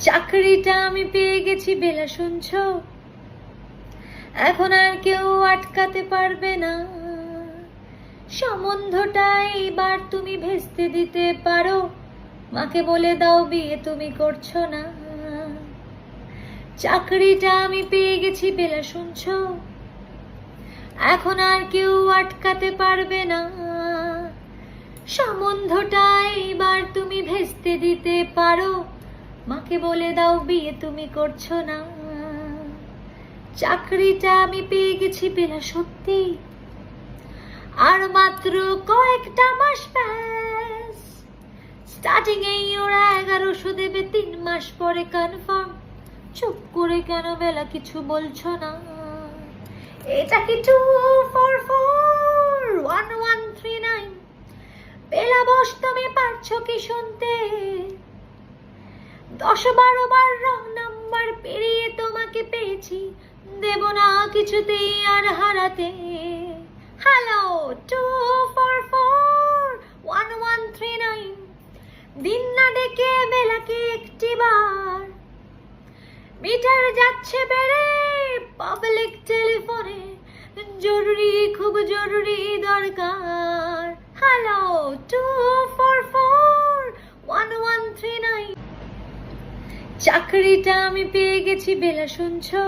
চাকরিটা আমি পেয়ে গেছি বেলা, শুনছো? এখন আর কেউ আটকাতে পারবে না। সম্বন্ধটা এইবার তুমি ভেস্তে দিতে পারো, মাকে বলে দাও বিয়ে তুমি করছো না। চাকরিটা আমি পেয়ে গেছি বেলা, শুনছো? এখন আর কেউ আটকাতে পারবে না। সম্বন্ধটা এইবার তুমি ভেস্তে দিতে পারো, মাকে বলে দাও বিয়ে তুমি করছো না। চাকরিটা আমি পেয়ে গেছি বেলা, সত্যি। আর মাত্র কয়েকটা মাস ব্যাস, স্টার্টিং এই ওরা 1100 দেবে, 3 মাস পরে কনফার্ম। চুপ করে কেন বেলা কিছু বলছো না? এটা কি 2441139? বেলা বস, তুমি পারছো কি শুনতে? 10-12 বার রং নাম্বার পেরিয়ে তোমাকে পেয়েছি, দেব না কিছুতেই আর হারাতে। হ্যালো 2441139, দিন না ডেকে বেলাকে একটিবার। মিটার যাচ্ছে বেড়ে পাবলিক টেলিফোনে, জরুরি খুব জরুরি দরকার। হ্যালো 2441139, চাকরিটা আমি পেয়ে গেছি বেলা, শুনছো?